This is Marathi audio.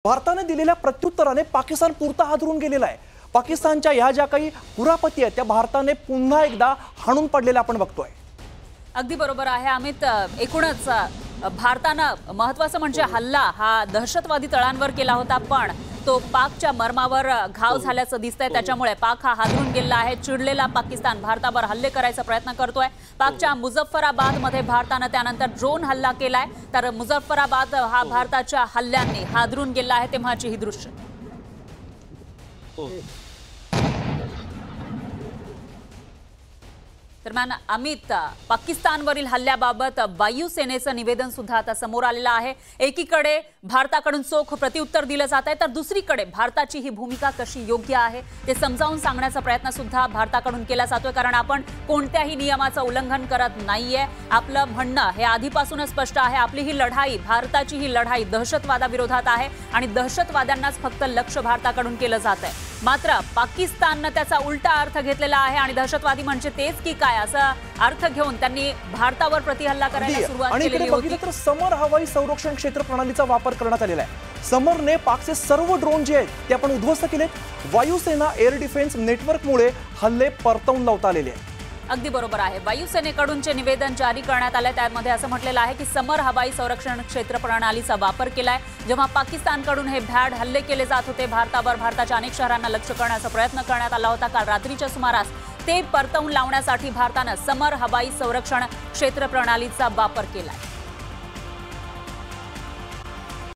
भारताने दिलेल्या प्रत्युत्तराने पाकिस्तान पुरता हादरून गेलेला आहे। पाकिस्तानच्या ह्या ज्या काही कुरापती आहेत त्या भारताने पुन्हा एकदा हाणून पडलेल्या आपण बघतोय। अगदी बरोबर आहे अमित। एकूणच भारतानं महत्त्वाचं म्हणजे हल्ला हा दहशतवादी तळांवर केला होता, पण तो पाकच्या मर्मावर घाव झाल्याचं दिसतंय। त्याच्यामुळे पाक हा हादरून गेला आहे। चिडलेला पाकिस्तान भारतावर हल्ले करायचा प्रयत्न करतोय। पाकच्या मुझफ्फराबाद मध्ये भारतानं त्यानंतर ड्रोन हल्ला केलाय, तर मुझफ्फराबाद हा भारताच्या हल्ल्यांनी हादरून गेला आहे तेव्हाची ही दृश्य। दरम्यान अमित, पाकिस्तानवरील हल्ल्याबाबत वायुसेनेचं निवेदन सुद्धा आता समोर आलेलं आहे। एकीकडे भारताकडून चोख प्रत्युत्तर दिलं जात आहे, तर दुसरीकडे भारताची ही भूमिका कशी योग्य आहे ते समजावून सांगण्याचा प्रयत्न सुद्धा भारताकडून केला जातोय। कारण आपण कोणत्याही नियमाचं उल्लंघन करत नाहीये। आपलं म्हणणं हे आधीपासूनच स्पष्ट आहे। आपली ही लढाई, भारताची ही लढाई दहशतवादाविरोधात आहे आणि दहशतवाद्यांनाच फक्त लक्ष्य भारताकडून केलं जात आहे। मात्र पाकिस्ताननं त्याचा उलटा अर्थ घेतलेला आहे आणि दहशतवादी म्हणजे तेच की काय असा अर्थ घेऊन त्यांनी भारतावर प्रतिहल्ला करायला सुरुवात केलेली होती। तर समर हवाई संरक्षण क्षेत्र प्रणालीचा वापर करण्यात आलेला आहे। समरने पाकचे सर्व ड्रोन जे आहेत ते आपण उद्ध्वस्त केलेत। वायुसेना एअर डिफेन्स नेटवर्कमुळे हल्ले परतवून लावता आलेले आहेत। अगदी बरोबर आहे। वायुसेनेकडूनचे निवेदन जारी करण्यात आले, त्यामध्ये असं म्हटलेलं आहे की समर हवाई संरक्षण क्षेत्र प्रणालीचा वापर केलाय। जेव्हा पाकिस्तानकडून हे भ्याड हल्ले केले जात होते भारतावर, भारताच्या अनेक शहरांना लक्ष्य करण्याचा प्रयत्न करण्यात आला होता, काल रात्रीच्या सुमारास ते परतवून लावण्यासाठी भारतानं समर हवाई संरक्षण क्षेत्र प्रणालीचा वापर केलाय।